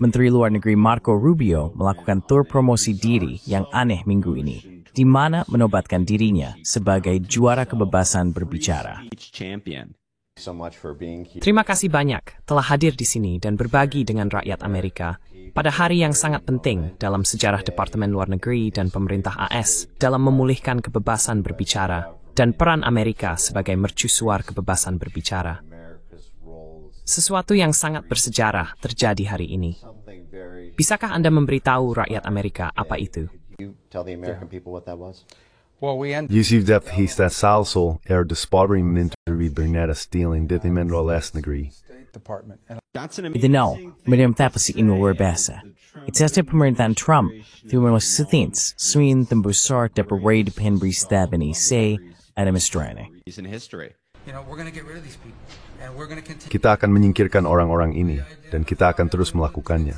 Menteri Luar Negeri Marco Rubio melakukan tur promosi diri yang aneh minggu ini, di mana menobatkan dirinya sebagai juara kebebasan berbicara. Terima kasih banyak telah hadir di sini dan berbagi dengan rakyat Amerika pada hari yang sangat penting dalam sejarah Departemen Luar Negeri dan pemerintah AS dalam memulihkan kebebasan berbicara dan peran Amerika sebagai mercusuar kebebasan berbicara. Sesuatu yang sangat bersejarah terjadi hari ini. Bisakah Anda memberitahu rakyat Amerika apa itu? Yusuf hista salso despotring intervi berneta stealing Departamento Luar Negeri. Itinal, meriam tapos si luar biasa. Itasya pemerintahan Trump, tumulong sithins, suin tembusar deparade penbri stabini say administrane. Kita akan menyingkirkan orang-orang ini, dan kita akan terus melakukannya.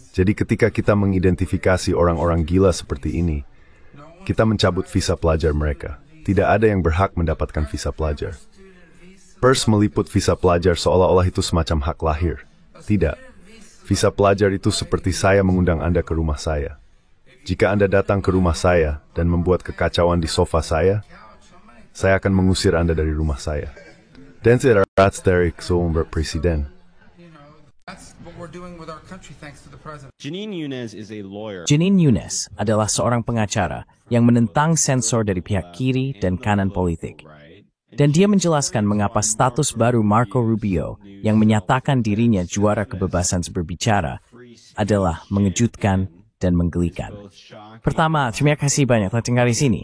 Jadi ketika kita mengidentifikasi orang-orang gila seperti ini, kita mencabut visa pelajar mereka. Tidak ada yang berhak mendapatkan visa pelajar. Pers meliput visa pelajar seolah-olah itu semacam hak lahir. Tidak. Visa pelajar itu seperti saya mengundang Anda ke rumah saya. Jika Anda datang ke rumah saya dan membuat kekacauan di sofa saya akan mengusir Anda dari rumah saya. Dan saya Ratsterik Soumber Presiden. Jeanine Younes adalah seorang pengacara yang menentang sensor dari pihak kiri dan kanan politik. Dan dia menjelaskan mengapa status baru Marco Rubio yang menyatakan dirinya juara kebebasan berbicara adalah mengejutkan dan menggelikan. Pertama, terima kasih banyak telah tinggal di sini.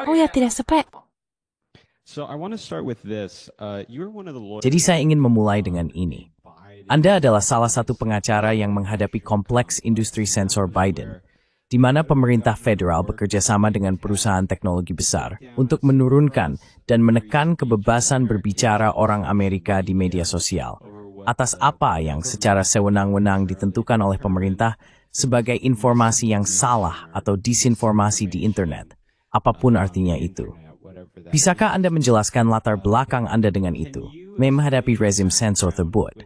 Oh ya, tidak sepek. Jadi saya ingin memulai dengan ini. Anda adalah salah satu pengacara yang menghadapi kompleks industri sensor Biden, di mana pemerintah federal bekerja sama dengan perusahaan teknologi besar untuk menurunkan dan menekan kebebasan berbicara orang Amerika di media sosial, atas apa yang secara sewenang-wenang ditentukan oleh pemerintah sebagai informasi yang salah atau disinformasi di internet, apapun artinya itu. Bisakah Anda menjelaskan latar belakang Anda dengan itu, menghadapi rezim sensor tersebut?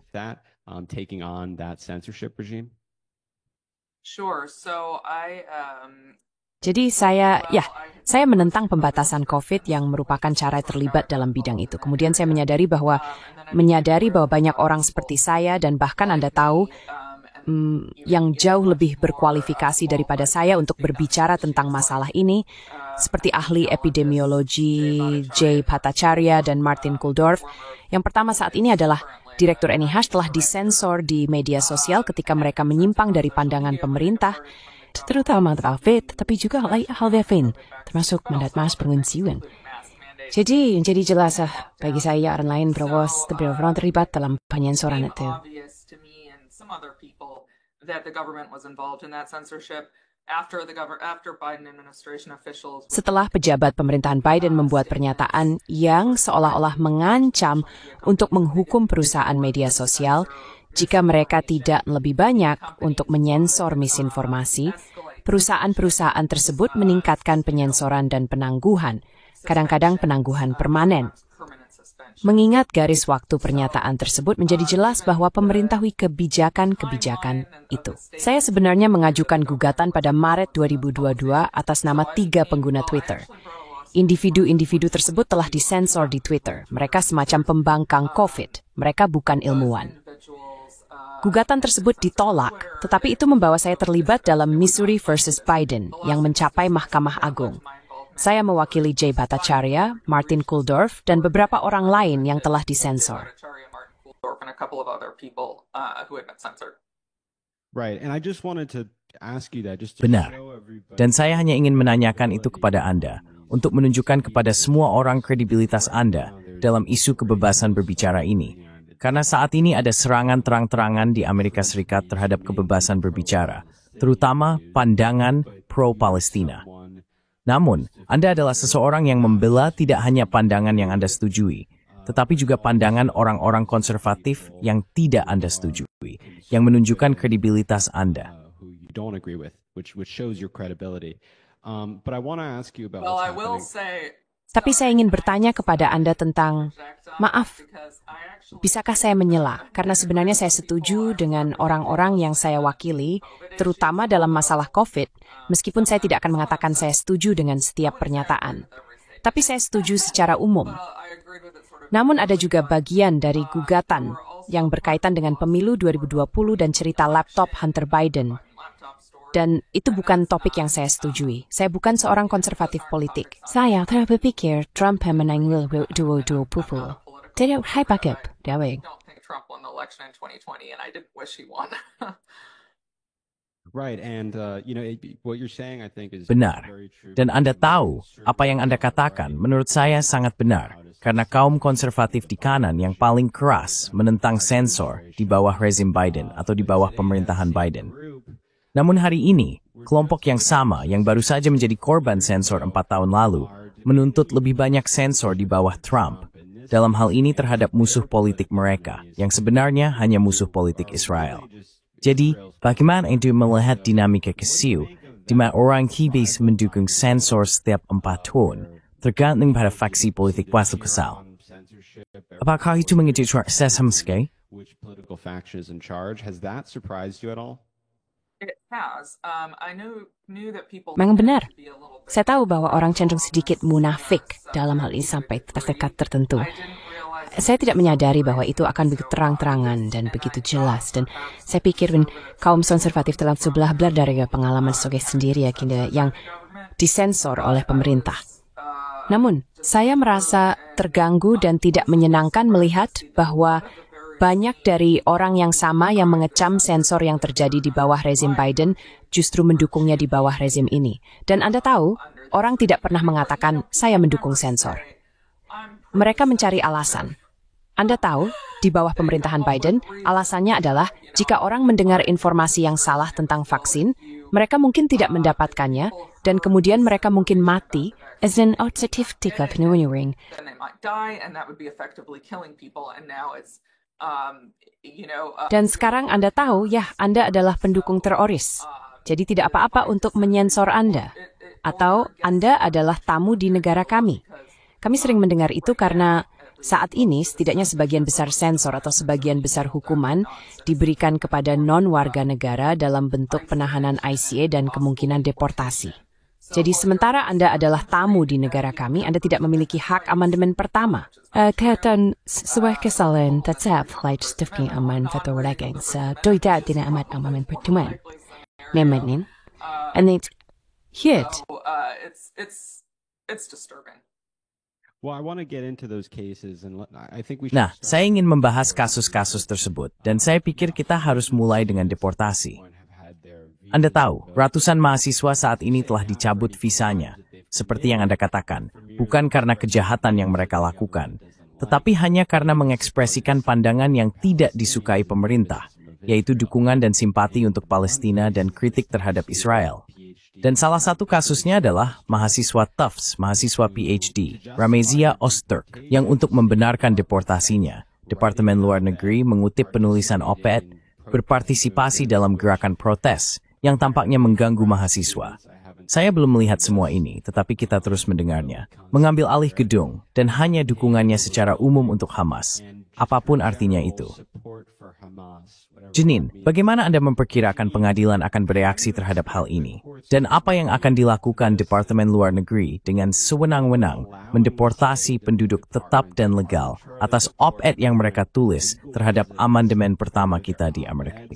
Jadi saya menentang pembatasan COVID yang merupakan cara terlibat dalam bidang itu. Kemudian saya menyadari bahwa banyak orang seperti saya dan bahkan Anda tahu yang jauh lebih berkualifikasi daripada saya untuk berbicara tentang masalah ini, seperti ahli epidemiologi Jay Bhattacharya dan Martin Kulldorff. Yang pertama saat ini adalah Direktur NIH telah disensor di media sosial ketika mereka menyimpang dari pandangan pemerintah, terutama COVID, tapi juga hal lain, termasuk mandat mas penguncian. Jadi menjadi jelas bagi saya orang lain bahwa orang terlibat dalam penyensoran itu. Setelah pejabat pemerintahan Biden membuat pernyataan yang seolah-olah mengancam untuk menghukum perusahaan media sosial jika mereka tidak lebih banyak untuk menyensor misinformasi, perusahaan-perusahaan tersebut meningkatkan penyensoran dan penangguhan, kadang-kadang penangguhan permanen. Mengingat garis waktu pernyataan tersebut menjadi jelas bahwa pemerintah kebijakan-kebijakan itu. Saya sebenarnya mengajukan gugatan pada Maret 2022 atas nama 3 pengguna Twitter. Individu-individu tersebut telah disensor di Twitter. Mereka semacam pembangkang COVID. Mereka bukan ilmuwan. Gugatan tersebut ditolak, tetapi itu membawa saya terlibat dalam Missouri versus Biden yang mencapai Mahkamah Agung. Saya mewakili Jay Bhattacharya, Martin Kulldorff, dan beberapa orang lain yang telah disensor. Benar. Dan saya hanya ingin menanyakan itu kepada Anda, untuk menunjukkan kepada semua orang kredibilitas Anda dalam isu kebebasan berbicara ini. Karena saat ini ada serangan terang-terangan di Amerika Serikat terhadap kebebasan berbicara, terutama pandangan pro-Palestina. Namun, Anda adalah seseorang yang membela tidak hanya pandangan yang Anda setujui, tetapi juga pandangan orang-orang konservatif yang tidak Anda setujui, yang menunjukkan kredibilitas Anda. Tapi saya ingin bertanya kepada Anda tentang, maaf, bisakah saya menyela? Karena sebenarnya saya setuju dengan orang-orang yang saya wakili, terutama dalam masalah COVID, meskipun saya tidak akan mengatakan saya setuju dengan setiap pernyataan. Tapi saya setuju secara umum. Namun ada juga bagian dari gugatan yang berkaitan dengan pemilu 2020 dan cerita laptop Hunter Biden. Dan itu bukan topik yang saya setujui. Saya bukan seorang konservatif politik. Saya berpikir Trump menang 2020. Tidak hype-up, Daweg. Benar. Dan Anda tahu, apa yang Anda katakan menurut saya sangat benar. Karena kaum konservatif di kanan yang paling keras menentang sensor di bawah rezim Biden atau di bawah pemerintahan Biden. Namun hari ini, kelompok yang sama yang baru saja menjadi korban sensor 4 tahun lalu, menuntut lebih banyak sensor di bawah Trump. Dalam hal ini terhadap musuh politik mereka, yang sebenarnya hanya musuh politik Israel. Jadi, bagaimana itu melihat dinamika kesiu, di mana orang kibis mendukung sensor setiap 4 tahun, tergantung pada faksi politik masuk kesal. Apakah itu mengejutkan Sesam Sky? Which political faction is in charge? Has that surprised you at all? Memang benar. Saya tahu bahwa orang cenderung sedikit munafik dalam hal ini sampai tingkat tertentu. Saya tidak menyadari bahwa itu akan begitu terang-terangan dan begitu jelas. Dan saya pikir kaum konservatif dalam sebelah belah dari pengalaman sebagai sendiri yang disensor oleh pemerintah. Namun, saya merasa terganggu dan tidak menyenangkan melihat bahwa banyak dari orang yang sama yang mengecam sensor yang terjadi di bawah rezim Biden justru mendukungnya di bawah rezim ini. Dan Anda tahu, orang tidak pernah mengatakan, saya mendukung sensor. Mereka mencari alasan. Anda tahu, di bawah pemerintahan Biden, alasannya adalah jika orang mendengar informasi yang salah tentang vaksin, mereka mungkin tidak mendapatkannya, dan kemudian mereka mungkin mati as an certificate of pneumonia. Dan sekarang Anda tahu, Anda adalah pendukung teroris. Jadi tidak apa-apa untuk menyensor Anda. Atau Anda adalah tamu di negara kami. Kami sering mendengar itu karena saat ini setidaknya sebagian besar sensor atau sebagian besar hukuman diberikan kepada non-warga negara dalam bentuk penahanan ICA dan kemungkinan deportasi. Jadi sementara Anda adalah tamu di negara kami, Anda tidak memiliki hak amandemen pertama. Kaitan sebuah kesalahan tetap flight stifking aman federal leggings. Tidak amat amandemen pertama. Memang, and it's hit. It's disturbing. Well, I want to get into those cases and I think we Nah, saya ingin membahas kasus-kasus tersebut dan saya pikir kita harus mulai dengan deportasi. Anda tahu, ratusan mahasiswa saat ini telah dicabut visanya, seperti yang Anda katakan, bukan karena kejahatan yang mereka lakukan, tetapi hanya karena mengekspresikan pandangan yang tidak disukai pemerintah, yaitu dukungan dan simpati untuk Palestina dan kritik terhadap Israel. Dan salah satu kasusnya adalah mahasiswa Tufts, mahasiswa PhD, Ramezia Ozturk, yang untuk membenarkan deportasinya, Departemen Luar Negeri mengutip penulisan op-ed, berpartisipasi dalam gerakan protes, yang tampaknya mengganggu mahasiswa. Saya belum melihat semua ini, tetapi kita terus mendengarnya. Mengambil alih gedung, dan hanya dukungannya secara umum untuk Hamas. Apapun artinya itu. Jenin, bagaimana Anda memperkirakan pengadilan akan bereaksi terhadap hal ini? Dan apa yang akan dilakukan Departemen Luar Negeri dengan sewenang-wenang mendeportasi penduduk tetap dan legal atas op-ed yang mereka tulis terhadap amandemen pertama kita di Amerika?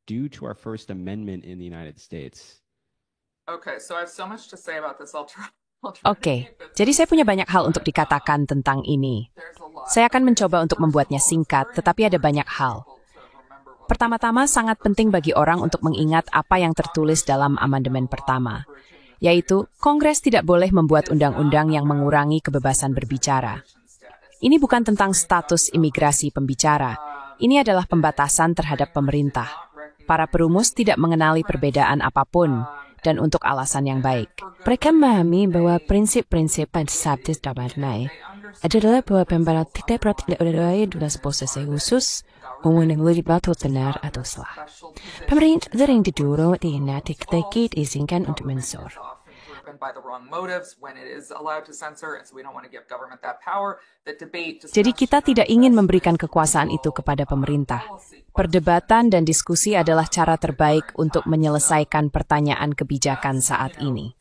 Due to our First Amendment in the United States. Oke, jadi saya punya banyak hal untuk dikatakan tentang ini. Saya akan mencoba untuk membuatnya singkat, tetapi ada banyak hal. Pertama-tama, sangat penting bagi orang untuk mengingat apa yang tertulis dalam amandemen pertama, yaitu Kongres tidak boleh membuat undang-undang yang mengurangi kebebasan berbicara. Ini bukan tentang status imigrasi pembicara. Ini adalah pembatasan terhadap pemerintah. Para perumus tidak mengenali perbedaan apapun, dan untuk alasan yang baik. Mereka memahami bahwa prinsip-prinsip sabtis dapat adalah bahwa pembalap tidak berarti adalah posisi khusus, mengenai batu benar atau salah. Pemerintah sering didorong diizinkan untuk mensor. Jadi kita tidak ingin memberikan kekuasaan itu kepada pemerintah. Perdebatan dan diskusi adalah cara terbaik untuk menyelesaikan pertanyaan kebijakan saat ini.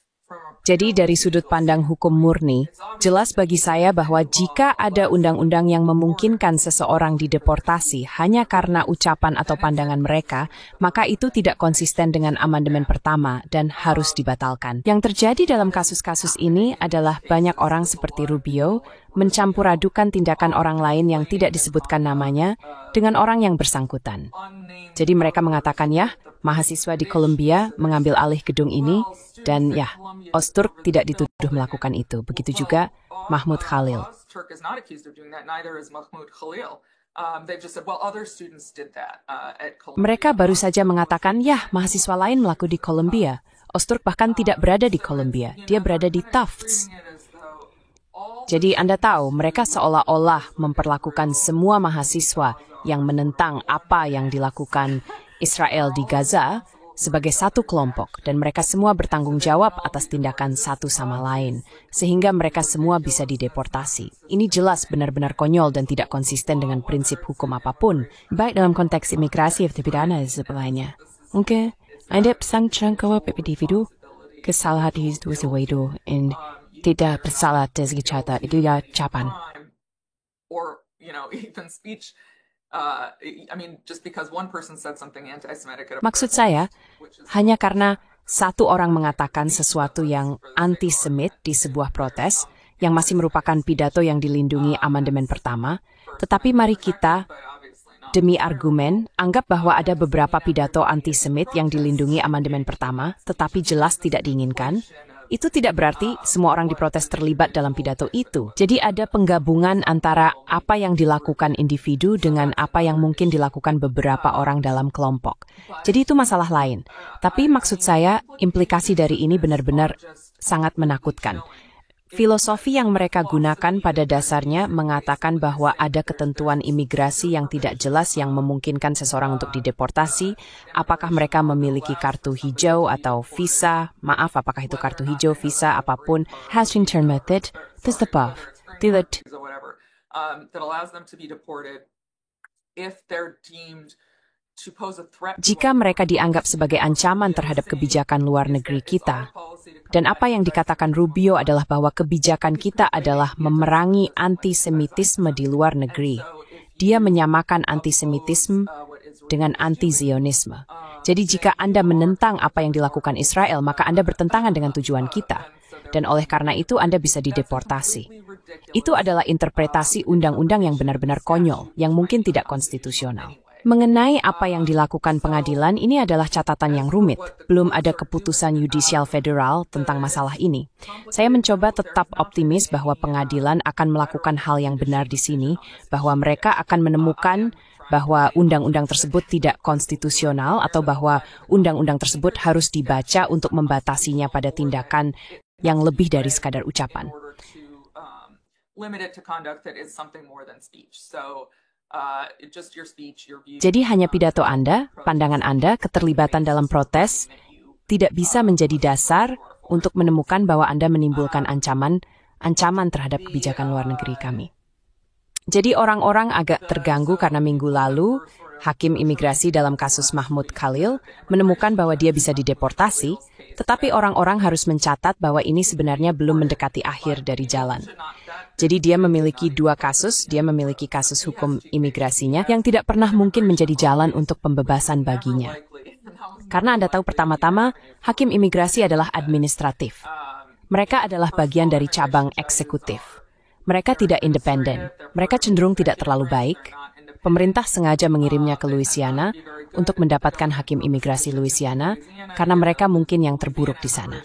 Jadi dari sudut pandang hukum murni, jelas bagi saya bahwa jika ada undang-undang yang memungkinkan seseorang dideportasi hanya karena ucapan atau pandangan mereka, maka itu tidak konsisten dengan amandemen pertama dan harus dibatalkan. Yang terjadi dalam kasus-kasus ini adalah banyak orang seperti Rubio mencampur-adukan tindakan orang lain yang tidak disebutkan namanya dengan orang yang bersangkutan. Jadi mereka mengatakan ya, mahasiswa di Columbia mengambil alih gedung ini, dan ya, Ozturk tidak dituduh melakukan itu. Begitu juga Mahmud Khalil. Mereka baru saja mengatakan, ya, mahasiswa lain melakukan di Columbia. Ozturk bahkan tidak berada di Columbia, dia berada di Tufts. Jadi Anda tahu, mereka seolah-olah memperlakukan semua mahasiswa yang menentang apa yang dilakukan Israel di Gaza sebagai satu kelompok, dan mereka semua bertanggung jawab atas tindakan satu sama lain, sehingga mereka semua bisa dideportasi. Ini jelas benar-benar konyol dan tidak konsisten dengan prinsip hukum apapun, baik dalam konteks imigrasi atau pidana dan sebagainya. Oke, Anda pesangkan bahwa individu kesalahan itu sesuatu dan tidak bersalah dari segi cara itu ya ucapan. Maksud saya, hanya karena satu orang mengatakan sesuatu yang antisemit di sebuah protes, yang masih merupakan pidato yang dilindungi amandemen pertama, tetapi mari kita, demi argumen, anggap bahwa ada beberapa pidato antisemit yang dilindungi amandemen pertama, tetapi jelas tidak diinginkan. Itu tidak berarti semua orang diprotes terlibat dalam pidato itu. Jadi ada penggabungan antara apa yang dilakukan individu dengan apa yang mungkin dilakukan beberapa orang dalam kelompok. Jadi itu masalah lain. Tapi maksud saya, implikasi dari ini benar-benar sangat menakutkan. Filosofi yang mereka gunakan pada dasarnya mengatakan bahwa ada ketentuan imigrasi yang tidak jelas yang memungkinkan seseorang untuk dideportasi, apakah mereka memiliki kartu hijau atau visa, apakah itu kartu hijau, visa, apapun, has return method, this the above, that allows them to be deported if they're deemed. Jika mereka dianggap sebagai ancaman terhadap kebijakan luar negeri kita, dan apa yang dikatakan Rubio adalah bahwa kebijakan kita adalah memerangi antisemitisme di luar negeri. Dia menyamakan antisemitisme dengan anti-Zionisme. Jadi jika Anda menentang apa yang dilakukan Israel, maka Anda bertentangan dengan tujuan kita. Dan oleh karena itu Anda bisa dideportasi. Itu adalah interpretasi undang-undang yang benar-benar konyol, yang mungkin tidak konstitusional. Mengenai apa yang dilakukan pengadilan, ini adalah catatan yang rumit. Belum ada keputusan yudisial federal tentang masalah ini. Saya mencoba tetap optimis bahwa pengadilan akan melakukan hal yang benar di sini, bahwa mereka akan menemukan bahwa undang-undang tersebut tidak konstitusional atau bahwa undang-undang tersebut harus dibaca untuk membatasinya pada tindakan yang lebih dari sekadar ucapan. Jadi hanya pidato Anda, pandangan Anda, keterlibatan dalam protes tidak bisa menjadi dasar untuk menemukan bahwa Anda menimbulkan ancaman terhadap kebijakan luar negeri kami. Jadi orang-orang agak terganggu karena minggu lalu hakim imigrasi dalam kasus Mahmud Khalil menemukan bahwa dia bisa dideportasi, tetapi orang-orang harus mencatat bahwa ini sebenarnya belum mendekati akhir dari jalan. Jadi dia memiliki dua kasus, dia memiliki kasus hukum imigrasinya yang tidak pernah mungkin menjadi jalan untuk pembebasan baginya. Karena Anda tahu pertama-tama, hakim imigrasi adalah administratif. Mereka adalah bagian dari cabang eksekutif. Mereka tidak independen, mereka cenderung tidak terlalu baik. Pemerintah sengaja mengirimnya ke Louisiana untuk mendapatkan hakim imigrasi Louisiana karena mereka mungkin yang terburuk di sana.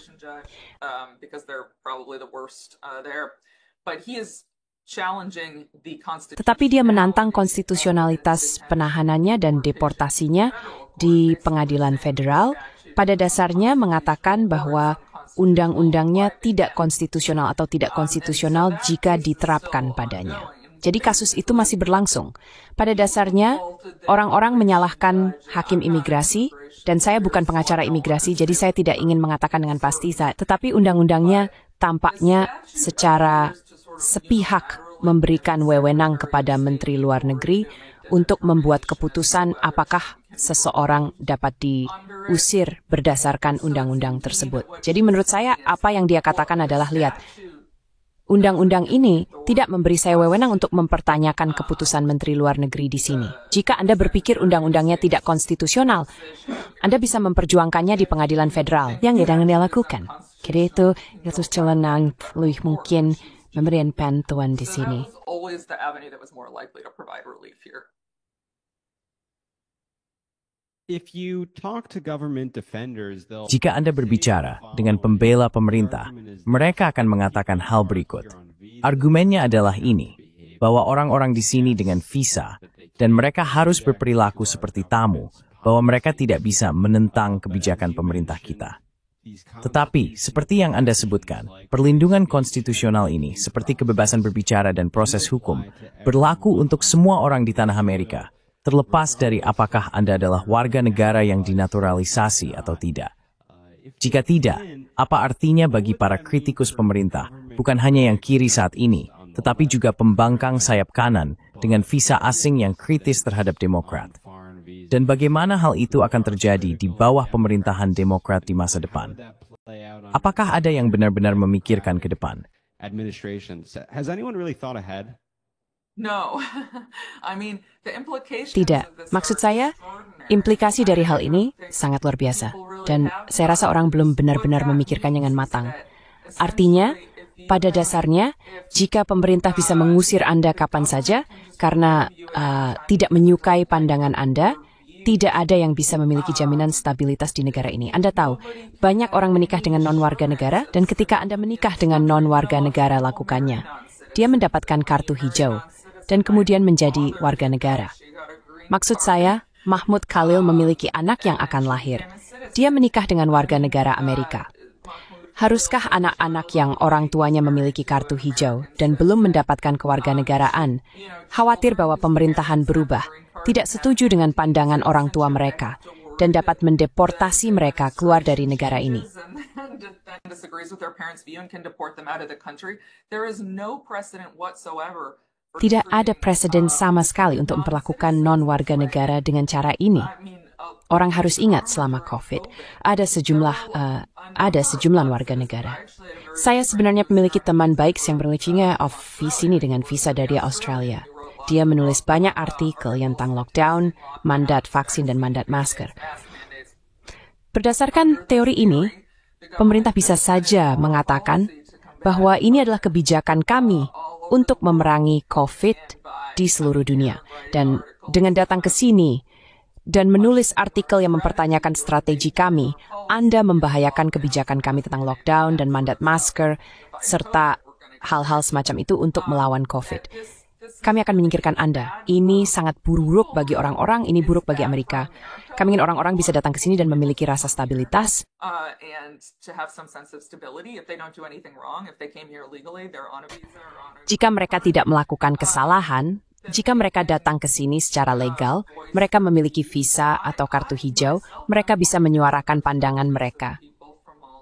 Tetapi dia menantang konstitusionalitas penahanannya dan deportasinya di pengadilan federal, pada dasarnya mengatakan bahwa undang-undangnya tidak konstitusional atau tidak konstitusional jika diterapkan padanya. Jadi kasus itu masih berlangsung. Pada dasarnya, orang-orang menyalahkan hakim imigrasi Dan saya bukan pengacara imigrasi, jadi saya tidak ingin mengatakan dengan pasti. Tetapi undang-undangnya tampaknya secara sepihak memberikan wewenang kepada Menteri Luar Negeri untuk membuat keputusan apakah seseorang dapat diusir berdasarkan undang-undang tersebut. Jadi menurut saya apa yang dia katakan adalah, lihat, undang-undang ini tidak memberi saya wewenang untuk mempertanyakan keputusan Menteri Luar Negeri di sini. Jika Anda berpikir undang-undangnya tidak konstitusional, Anda bisa memperjuangkannya di pengadilan federal. Yang sedang dia lakukan. Jadi itu celenang lebih mungkin memberikan bantuan di sini. Jika Anda berbicara dengan pembela pemerintah, mereka akan mengatakan hal berikut. Argumennya adalah ini, bahwa orang-orang di sini dengan visa, dan mereka harus berperilaku seperti tamu, bahwa mereka tidak bisa menentang kebijakan pemerintah kita. Tetapi, seperti yang Anda sebutkan, perlindungan konstitusional ini, seperti kebebasan berbicara dan proses hukum, berlaku untuk semua orang di tanah Amerika, terlepas dari apakah Anda adalah warga negara yang dinaturalisasi atau tidak. Jika tidak, apa artinya bagi para kritikus pemerintah, bukan hanya yang kiri saat ini, tetapi juga pembangkang sayap kanan dengan visa asing yang kritis terhadap Demokrat? Dan bagaimana hal itu akan terjadi di bawah pemerintahan Demokrat di masa depan? Apakah ada yang benar-benar memikirkan ke depan? Tidak. Maksud saya, implikasi dari hal ini sangat luar biasa. Dan saya rasa orang belum benar-benar memikirkannya dengan matang. Artinya, pada dasarnya, jika pemerintah bisa mengusir Anda kapan saja, karena tidak menyukai pandangan Anda, tidak ada yang bisa memiliki jaminan stabilitas di negara ini. Anda tahu, banyak orang menikah dengan non-warga negara, dan ketika Anda menikah dengan non-warga negara lakukannya, dia mendapatkan kartu hijau, dan kemudian menjadi warga negara. Maksud saya, Mahmud Khalil memiliki anak yang akan lahir. Dia menikah dengan warga negara Amerika. Haruskah anak-anak yang orang tuanya memiliki kartu hijau dan belum mendapatkan kewarganegaraan, khawatir bahwa pemerintahan berubah, tidak setuju dengan pandangan orang tua mereka, dan dapat mendeportasi mereka keluar dari negara ini? Tidak ada presiden sama sekali untuk memperlakukan non-warga negara dengan cara ini. Orang harus ingat selama COVID, ada sejumlah warga negara. Saya sebenarnya memiliki teman baik yang berlicinnya di sini dengan visa dari Australia. Dia menulis banyak artikel tentang lockdown, mandat vaksin, dan mandat masker. Berdasarkan teori ini, pemerintah bisa saja mengatakan bahwa ini adalah kebijakan kami untuk memerangi COVID di seluruh dunia. Dan dengan datang ke sini dan menulis artikel yang mempertanyakan strategi kami, Anda membahayakan kebijakan kami tentang lockdown dan mandat masker, serta hal-hal semacam itu untuk melawan COVID. Kami akan menyingkirkan Anda. Ini sangat buruk bagi orang-orang, ini buruk bagi Amerika. Kami ingin orang-orang bisa datang ke sini dan memiliki rasa stabilitas. Jika mereka tidak melakukan kesalahan, jika mereka datang ke sini secara legal, mereka memiliki visa atau kartu hijau, mereka bisa menyuarakan pandangan mereka.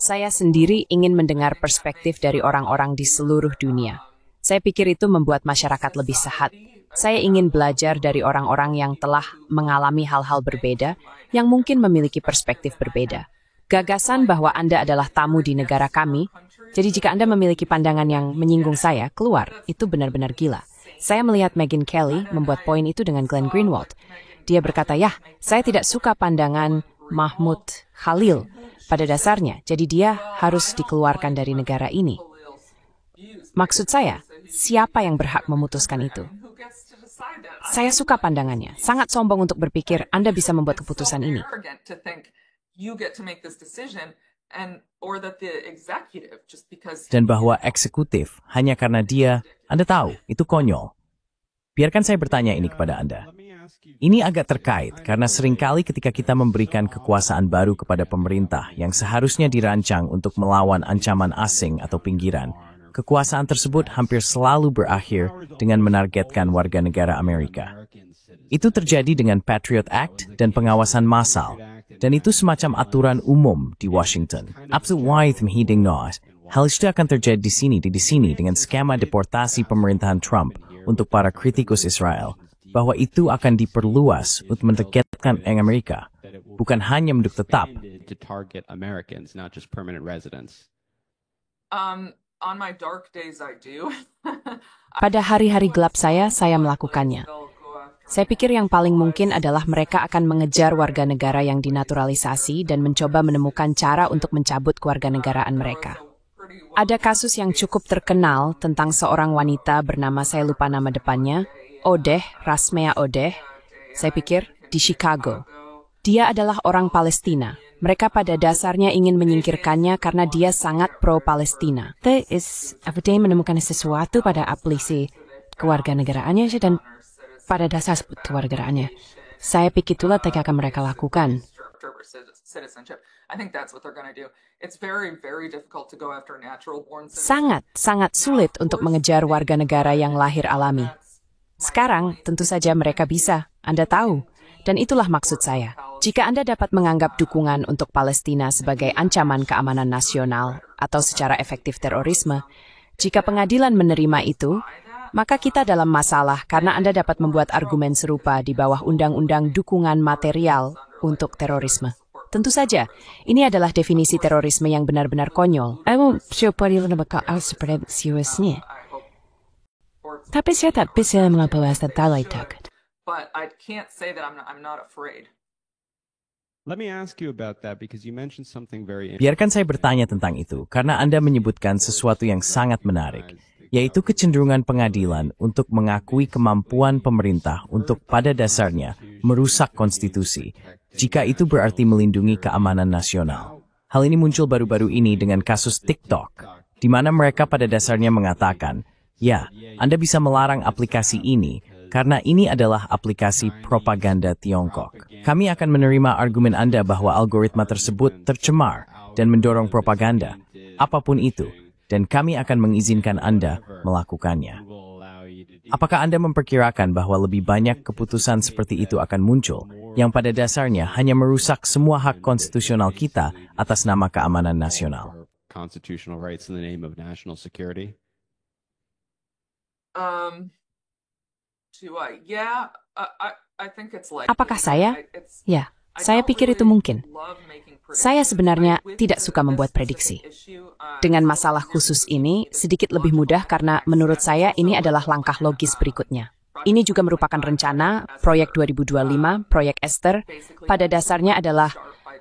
Saya sendiri ingin mendengar perspektif dari orang-orang di seluruh dunia. Saya pikir itu membuat masyarakat lebih sehat. Saya ingin belajar dari orang-orang yang telah mengalami hal-hal berbeda, yang mungkin memiliki perspektif berbeda. Gagasan bahwa Anda adalah tamu di negara kami, jadi jika Anda memiliki pandangan yang menyinggung saya, keluar, itu benar-benar gila. Saya melihat Megyn Kelly membuat poin itu dengan Glenn Greenwald. Dia berkata, saya tidak suka pandangan Mahmud Khalil pada dasarnya, jadi dia harus dikeluarkan dari negara ini. Maksud saya, siapa yang berhak memutuskan itu? Saya suka pandangannya, sangat sombong untuk berpikir Anda bisa membuat keputusan ini. Dan bahwa eksekutif hanya karena dia, Anda tahu, itu konyol. Biarkan saya bertanya ini kepada Anda. Ini agak terkait karena seringkali ketika kita memberikan kekuasaan baru kepada pemerintah yang seharusnya dirancang untuk melawan ancaman asing atau pinggiran, kekuasaan tersebut hampir selalu berakhir dengan menargetkan warga negara Amerika. Itu terjadi dengan Patriot Act dan pengawasan massal, Dan itu semacam aturan umum di Washington. Absolut wide mehiding nos. Hal itu akan terjadi di sini dengan skema deportasi pemerintahan Trump untuk para kritikus Israel, bahwa itu akan diperluas untuk mentargetkan Amerika, bukan hanya untuk tetap. On my dark days I do. Pada hari-hari gelap saya melakukannya. Saya pikir yang paling mungkin adalah mereka akan mengejar warga negara yang dinaturalisasi dan mencoba menemukan cara untuk mencabut kewarganegaraan mereka. Ada kasus yang cukup terkenal tentang seorang wanita bernama, saya lupa nama depannya, Odeh, Rasmea Odeh, saya pikir, di Chicago. Dia adalah orang Palestina. Mereka pada dasarnya ingin menyingkirkannya karena dia sangat pro-Palestina. Dia menemukan sesuatu pada aplikasi kewarganegaraannya dan pada dasar kewarganegaraannya. Saya pikir itulah yang akan mereka lakukan. Sangat sulit untuk mengejar warga negara yang lahir alami. Sekarang, tentu saja mereka bisa, Anda tahu. Dan itulah maksud saya. Jika Anda dapat menganggap dukungan untuk Palestina sebagai ancaman keamanan nasional atau secara efektif terorisme, jika pengadilan menerima itu, maka kita dalam masalah karena Anda dapat membuat argumen serupa di bawah undang-undang dukungan material untuk terorisme. Tentu saja, ini adalah definisi terorisme yang benar-benar konyol. Tapi saya tak bisa membahas tentang itu. But I can't say that I'm not afraid. Let me ask you about that because you mentioned something very interesting. Biarkan saya bertanya tentang itu, karena Anda menyebutkan sesuatu yang sangat menarik, yaitu kecenderungan pengadilan untuk mengakui kemampuan pemerintah untuk pada dasarnya merusak konstitusi, jika itu berarti melindungi keamanan nasional. Hal ini muncul baru-baru ini dengan kasus TikTok, di mana mereka pada dasarnya mengatakan, ya, Anda bisa melarang aplikasi ini, karena ini adalah aplikasi propaganda Tiongkok. Kami akan menerima argumen Anda bahwa algoritma tersebut tercemar dan mendorong propaganda, apapun itu, dan kami akan mengizinkan Anda melakukannya. Apakah Anda memperkirakan bahwa lebih banyak keputusan seperti itu akan muncul, yang pada dasarnya hanya merusak semua hak konstitusional kita atas nama keamanan nasional? Apakah saya? Ya, saya pikir itu mungkin. Saya sebenarnya tidak suka membuat prediksi. Dengan masalah khusus ini, sedikit lebih mudah karena menurut saya ini adalah langkah logis berikutnya. Ini juga merupakan rencana, proyek 2025, proyek Esther, pada dasarnya adalah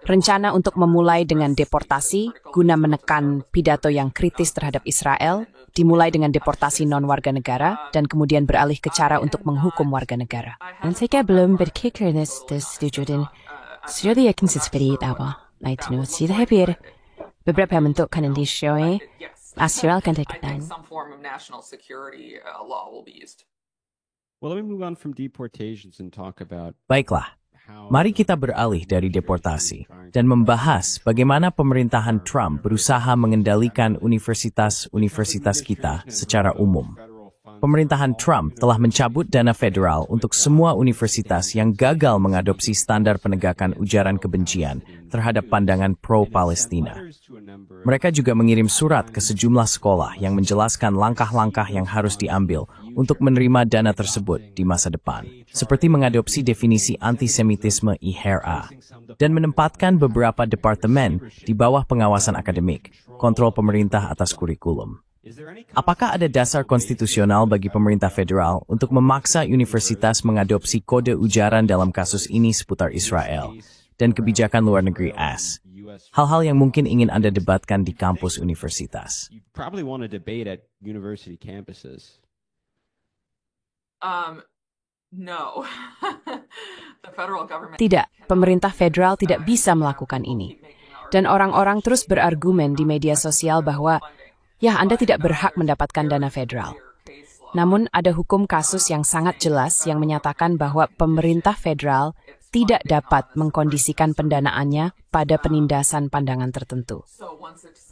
rencana untuk memulai dengan deportasi, guna menekan pidato yang kritis terhadap Israel, dimulai dengan deportasi non-warga negara, dan kemudian beralih ke cara untuk menghukum warga negara. Dan saya belum berpikir setuju dan sudah yakin seperti itu. Nah itu, saya hampir beberapa bentuk kondisi Israel akan terkait. Baiklah. Mari kita beralih dari deportasi dan membahas bagaimana pemerintahan Trump berusaha mengendalikan universitas-universitas kita secara umum. Pemerintahan Trump telah mencabut dana federal untuk semua universitas yang gagal mengadopsi standar penegakan ujaran kebencian terhadap pandangan pro-Palestina. Mereka juga mengirim surat ke sejumlah sekolah yang menjelaskan langkah-langkah yang harus diambil untuk menerima dana tersebut di masa depan, seperti mengadopsi definisi antisemitisme IHRA, dan menempatkan beberapa departemen di bawah pengawasan akademik, kontrol pemerintah atas kurikulum. Apakah ada dasar konstitusional bagi pemerintah federal untuk memaksa universitas mengadopsi kode ujaran dalam kasus ini seputar Israel dan kebijakan luar negeri AS? Hal-hal yang mungkin ingin Anda debatkan di kampus universitas. No. Tidak, pemerintah federal tidak bisa melakukan ini. Dan orang-orang terus berargumen di media sosial bahwa ya, Anda tidak berhak mendapatkan dana federal. Namun, ada hukum kasus yang sangat jelas yang menyatakan bahwa pemerintah federal tidak dapat mengkondisikan pendanaannya pada penindasan pandangan tertentu.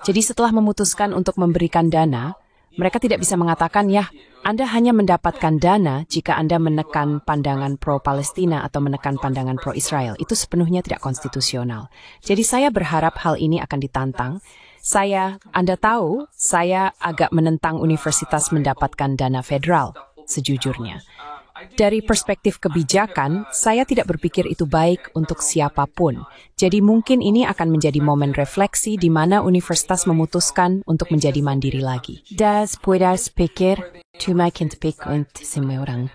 Jadi, setelah memutuskan untuk memberikan dana, Mereka tidak bisa mengatakan, ya, Anda hanya mendapatkan dana jika Anda menekan pandangan pro-Palestina atau menekan pandangan pro-Israel. Itu sepenuhnya tidak konstitusional. Jadi saya berharap hal ini akan ditantang. Anda tahu, saya agak menentang universitas mendapatkan dana federal, sejujurnya. Dari perspektif kebijakan, saya tidak berpikir itu baik untuk siapapun. Jadi mungkin ini akan menjadi momen refleksi di mana universitas memutuskan untuk menjadi mandiri lagi. Das puedas pikir, tu makin pikir untuk semua orang.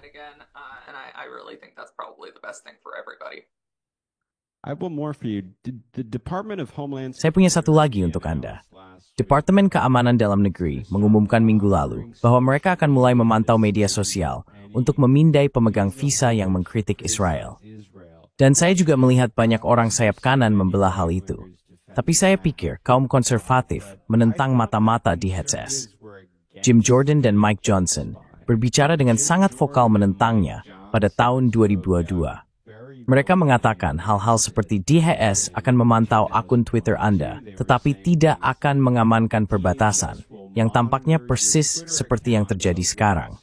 Saya punya satu lagi untuk Anda. Departemen Keamanan Dalam Negeri mengumumkan minggu lalu bahwa mereka akan mulai memantau media sosial untuk memindai pemegang visa yang mengkritik Israel. Dan saya juga melihat banyak orang sayap kanan membelah hal itu. Tapi saya pikir kaum konservatif menentang mata-mata di HTS. Jim Jordan dan Mike Johnson berbicara dengan sangat vokal menentangnya pada tahun 2022. Mereka mengatakan hal-hal seperti DHS akan memantau akun Twitter Anda, tetapi tidak akan mengamankan perbatasan, yang tampaknya persis seperti yang terjadi sekarang.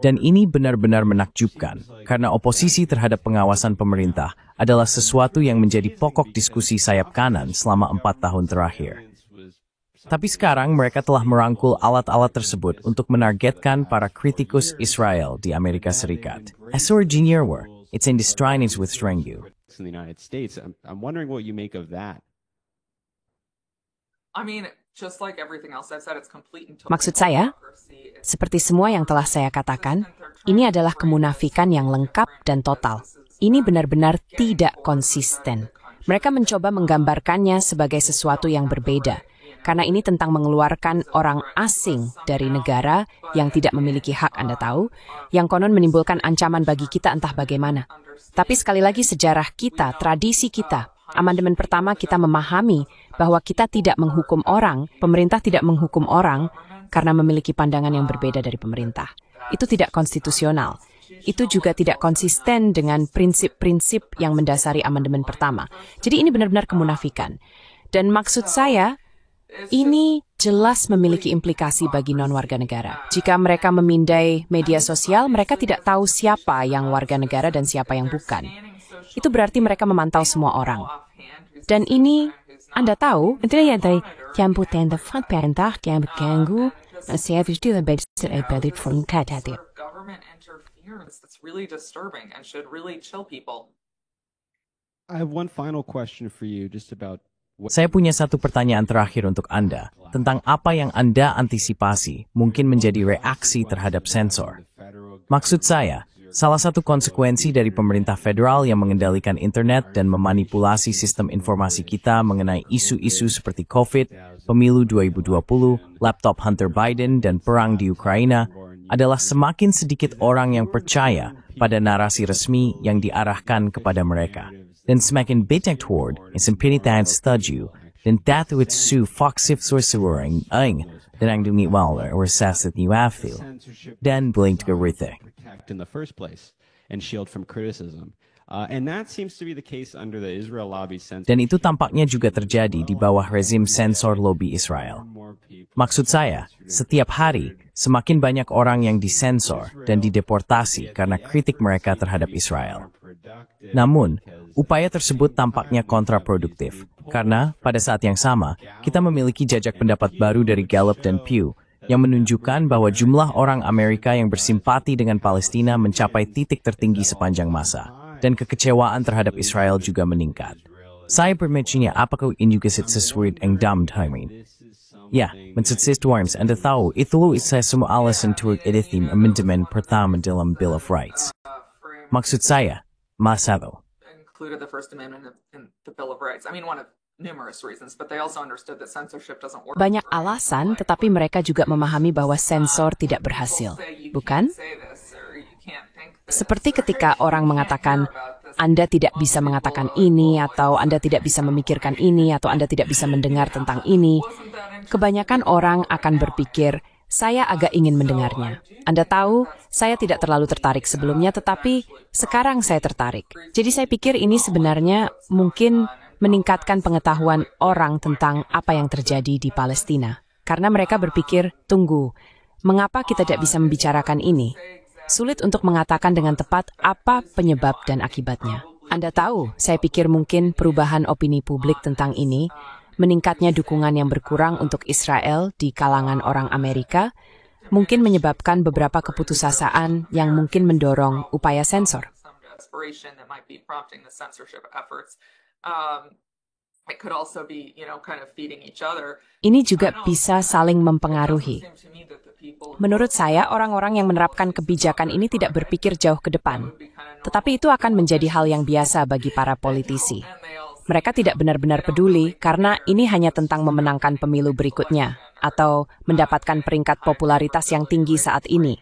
Dan ini benar-benar menakjubkan, karena oposisi terhadap pengawasan pemerintah adalah sesuatu yang menjadi pokok diskusi sayap kanan selama 4 tahun terakhir. Tapi sekarang mereka telah merangkul alat-alat tersebut untuk menargetkan para kritikus Israel di Amerika Serikat. Asur Jinierwer, it's in distrainings with Strengu. In the United States, I'm wondering what you make of that. I mean, just like everything else I've said, it's complete and total Maksud saya, seperti semua yang telah saya katakan, ini adalah kemunafikan yang lengkap dan total. Ini benar-benar tidak konsisten. Mereka mencoba menggambarkannya sebagai sesuatu yang berbeda, karena ini tentang mengeluarkan orang asing dari negara yang tidak memiliki hak, Anda tahu, yang konon menimbulkan ancaman bagi kita entah bagaimana. Tapi sekali lagi sejarah kita, tradisi kita, amandemen pertama kita memahami bahwa kita tidak menghukum orang, pemerintah tidak menghukum orang karena memiliki pandangan yang berbeda dari pemerintah. Itu tidak konstitusional. Itu juga tidak konsisten dengan prinsip-prinsip yang mendasari amandemen pertama. Jadi ini benar-benar kemunafikan. Dan maksud saya, ini jelas memiliki implikasi bagi non-warga negara. Jika mereka memindai media sosial, mereka tidak tahu siapa yang warga negara dan siapa yang bukan. Itu berarti mereka memantau semua orang. Dan ini, Anda tahu, yang putih depan perintah yang berganggu, saya pikir lebih berbalik from kata-kata. That's really disturbing and should really chill people. I have one final question for you just about Saya punya satu pertanyaan terakhir untuk Anda tentang apa yang Anda antisipasi mungkin menjadi reaksi terhadap sensor. Maksud saya, salah satu konsekuensi dari pemerintah federal yang mengendalikan internet dan memanipulasi sistem informasi kita mengenai isu-isu seperti COVID, pemilu 2020, laptop Hunter Biden, dan perang di Ukraina adalah semakin sedikit orang yang percaya pada narasi resmi yang diarahkan kepada mereka. Dan semakin banyak toward insimpinitan setuju dan datu itu foksif sorsuring ang dan ang dungiwal or sasat niwafil dan bling to protect in the first place and shield from criticism. And that seems to be the case under the Israel lobby censorship. Dan itu tampaknya juga terjadi di bawah rezim sensor lobby Israel. Maksud saya, setiap hari semakin banyak orang yang disensor dan dideportasi karena kritik mereka terhadap Israel. Namun, upaya tersebut tampaknya kontraproduktif, karena pada saat yang sama, kita memiliki jajak pendapat baru dari Gallup dan Pew yang menunjukkan bahwa jumlah orang Amerika yang bersimpati dengan Palestina mencapai titik tertinggi sepanjang masa, dan kekecewaan terhadap Israel juga meningkat. Saya bermecinya apakah ini juga sesuatu yang damai. Ya, menurut Worms, Anda tahu, itu saya semua alasan untuk editim amandemen pertama dalam Bill of Rights. Maksud saya, Masado. Included the First Amendment in the Bill of Rights. I mean, one of numerous reasons, but they also understood that censorship doesn't work. Banyak alasan, tetapi mereka juga memahami bahwa sensor tidak berhasil, bukan? Seperti ketika orang mengatakan, Anda tidak bisa mengatakan ini, atau Anda tidak bisa memikirkan ini, atau Anda tidak bisa mendengar tentang ini. Kebanyakan orang akan berpikir, saya agak ingin mendengarnya. Anda tahu, saya tidak terlalu tertarik sebelumnya, tetapi sekarang saya tertarik. Jadi saya pikir ini sebenarnya mungkin meningkatkan pengetahuan orang tentang apa yang terjadi di Palestina. Karena mereka berpikir, tunggu, mengapa kita tidak bisa membicarakan ini? Sulit untuk mengatakan dengan tepat apa penyebab dan akibatnya. Anda tahu, saya pikir mungkin perubahan opini publik tentang ini, meningkatnya dukungan yang berkurang untuk Israel di kalangan orang Amerika, mungkin menyebabkan beberapa keputusasaan yang mungkin mendorong upaya sensor. Ini juga bisa saling mempengaruhi. Menurut saya, orang-orang yang menerapkan kebijakan ini tidak berpikir jauh ke depan. Tetapi itu akan menjadi hal yang biasa bagi para politisi. Mereka tidak benar-benar peduli karena ini hanya tentang memenangkan pemilu berikutnya atau mendapatkan peringkat popularitas yang tinggi saat ini.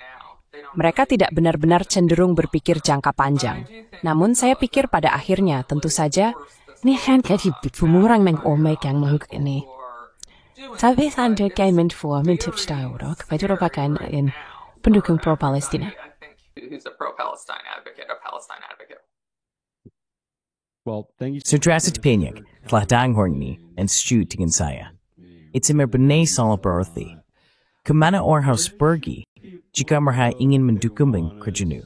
Mereka tidak benar-benar cenderung berpikir jangka panjang. Namun saya pikir pada akhirnya tentu saja ini kan jadi bumurang mengomek yang melakukan ini. Tapi Anda kayak for mintip style dok, itu merupakan pendukung pro-Palestina. Saudara Banyak telah danghorn ini dan setuju dengan saya. Itu benar salah berarti. Kemana orang harus pergi jika mereka ingin mendukung kerjanya?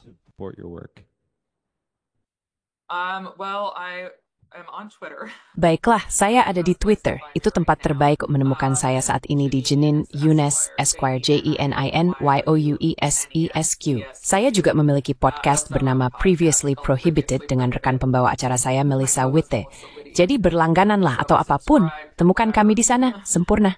Baiklah, saya ada di Twitter. Itu tempat terbaik untuk menemukan saya saat ini di Jenin Younes Esquire JENIN YOUESESQ. Saya juga memiliki podcast bernama Previously Prohibited dengan rekan pembawa acara saya Melissa Witte. Jadi berlanggananlah atau apapun, temukan kami di sana. Sempurna.